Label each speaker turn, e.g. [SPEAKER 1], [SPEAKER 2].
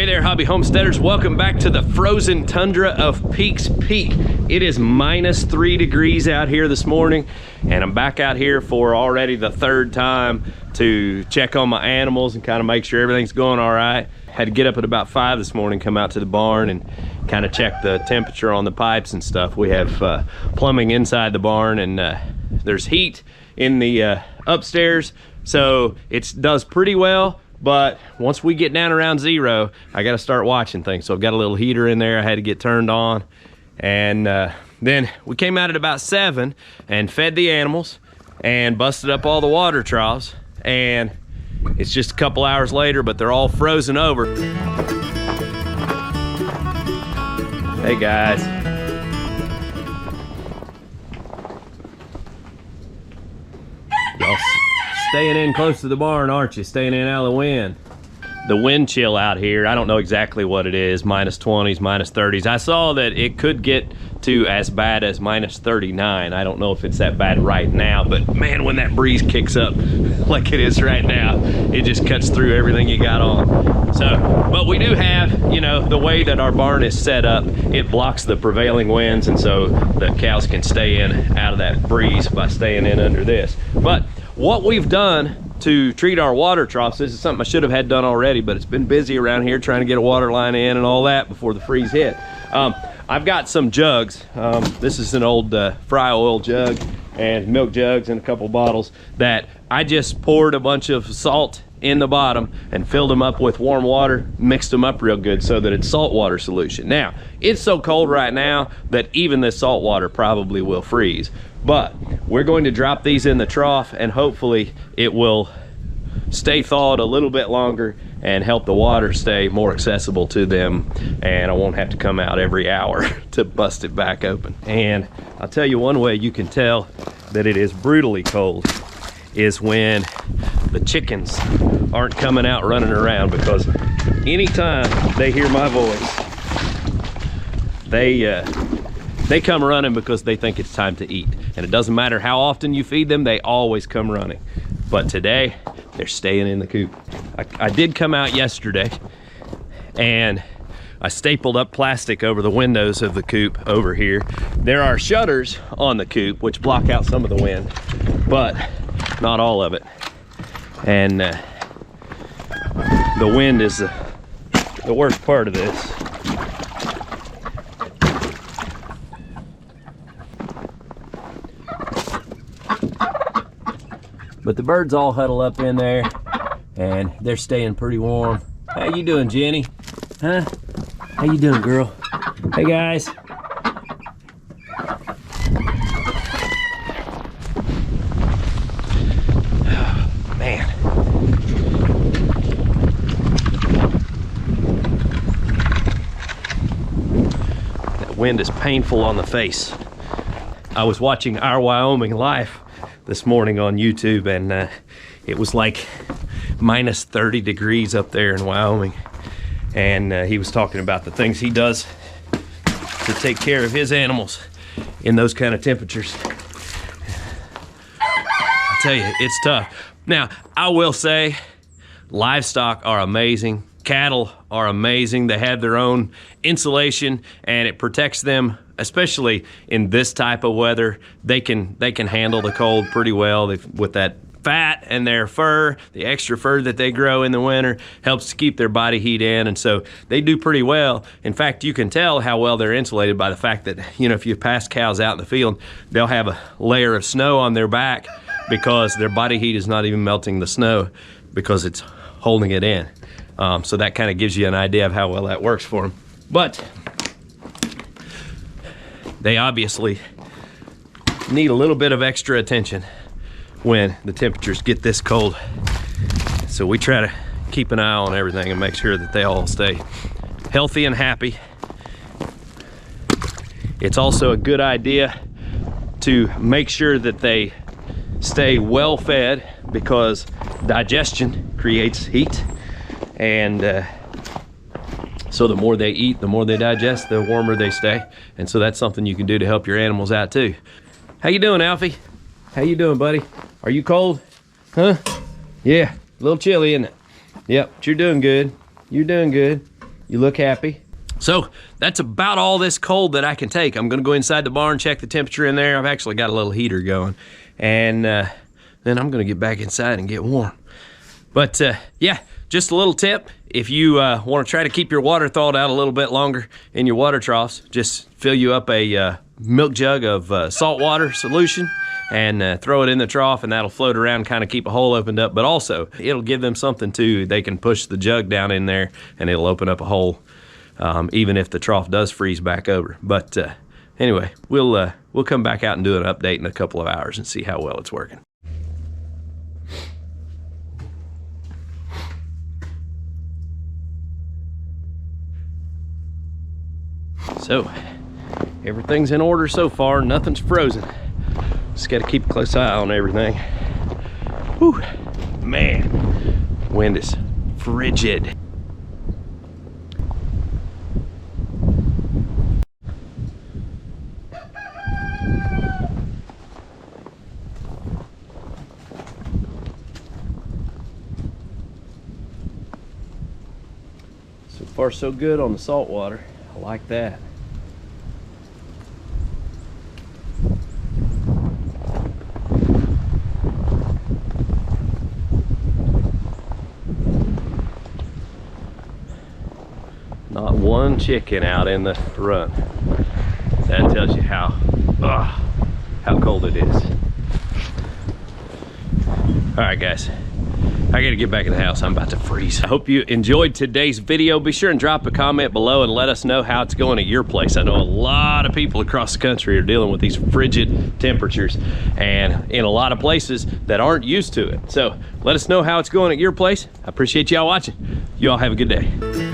[SPEAKER 1] Hey there, hobby homesteaders. Welcome back to the frozen tundra of Peaks Peak. It is -3 degrees out here this morning, and I'm back out here for already the third time to check on my animals and kind of make sure everything's going all right. Had to get up at about 5 this morning, come out to the barn and kind of check the temperature on the pipes and stuff. We have plumbing inside the barn, and there's heat in the upstairs, so it does pretty well. But once we get down around 0, I got to start watching things. So I've got a little heater in there I had to get turned on. And then we came out at about 7 and fed the animals and busted up all the water troughs. And it's just a couple hours later, but they're all frozen over. Hey guys. Y'all staying in close to the barn, aren't you? Staying in out of the wind. The wind chill out here, I don't know exactly what it is, -20s, -30s. I saw that it could get to as bad as -39. I don't know if it's that bad right now, but man, when that breeze kicks up like it is right now, it just cuts through everything you got on. So, but we do have, you know, the way that our barn is set up, it blocks the prevailing winds, and so the cows can stay in out of that breeze by staying in under this. But what we've done to treat our water troughs, this is something I should have had done already, but it's been busy around here trying to get a water line in and all that before the freeze hit. I've got some jugs. This is an old fry oil jug and milk jugs and a couple bottles that I just poured a bunch of salt in the bottom and filled them up with warm water, mixed them up real good so that it's saltwater solution. Now, it's so cold right now that even this salt water probably will freeze. But we're going to drop these in the trough, and hopefully it will stay thawed a little bit longer and help the water stay more accessible to them, and I won't have to come out every hour to bust it back open. And I'll tell you one way you can tell that it is brutally cold is when the chickens aren't coming out running around, because anytime they hear my voice, they come running because they think it's time to eat. And it doesn't matter how often you feed them, they always come running. But today, they're staying in the coop. I did come out yesterday and I stapled up plastic over the windows of the coop over here. There are shutters on the coop which block out some of the wind, but not all of it. And the wind is the worst part of this. But the birds all huddle up in there and they're staying pretty warm. How you doing, Jenny? Huh? How you doing, girl? Hey guys. Man. That wind is painful on the face. I was watching Our Wyoming Life this morning on YouTube, and it was like -30 degrees up there in Wyoming, and he was talking about the things he does to take care of his animals in those kind of temperatures. I tell you, it's tough. Now, I will say livestock are amazing. Cattle are amazing. They have their own insulation, and it protects them, especially in this type of weather. They can handle the cold pretty well with that fat and their fur. The extra fur that they grow in the winter helps to keep their body heat in, and so they do pretty well. In fact, you can tell how well they're insulated by the fact that, you know, if you pass cows out in the field, they'll have a layer of snow on their back because their body heat is not even melting the snow because it's holding it in. So that kind of gives you an idea of how well that works for them. But they obviously need a little bit of extra attention when the temperatures get this cold. So we try to keep an eye on everything and make sure that they all stay healthy and happy. It's also a good idea to make sure that they stay well fed, because digestion creates heat, and so the more they eat, the more they digest, the warmer they stay. And so that's something you can do to help your animals out too. How you doing, Alfie? How you doing, buddy? Are you cold? Huh? Yeah, a little chilly, isn't it? Yep, but you're doing good. You're doing good. You look happy. So that's about all this cold that I can take. I'm gonna go inside the barn, check the temperature in there. I've actually got a little heater going. And then I'm gonna get back inside and get warm. But yeah, just a little tip. If you wanna try to keep your water thawed out a little bit longer in your water troughs, just fill you up a milk jug of salt water solution and throw it in the trough, and that'll float around, kind of keep a hole opened up. But also, it'll give them something too. They can push the jug down in there and it'll open up a hole. Even if the trough does freeze back over. But anyway, we'll come back out and do an update in a couple of hours and see how well it's working. So, everything's in order so far. Nothing's frozen. Just got to keep a close eye on everything. Whew, man, wind is frigid. So far so good on the salt water. I like that. Not one chicken out in the run. That tells you how cold it is. All right, guys. I gotta get back in the house. I'm about to freeze. I hope you enjoyed today's video. Be sure and drop a comment below and let us know how it's going at your place. I know a lot of people across the country are dealing with these frigid temperatures and in a lot of places that aren't used to it. So let us know how it's going at your place. I appreciate y'all watching. You all have a good day.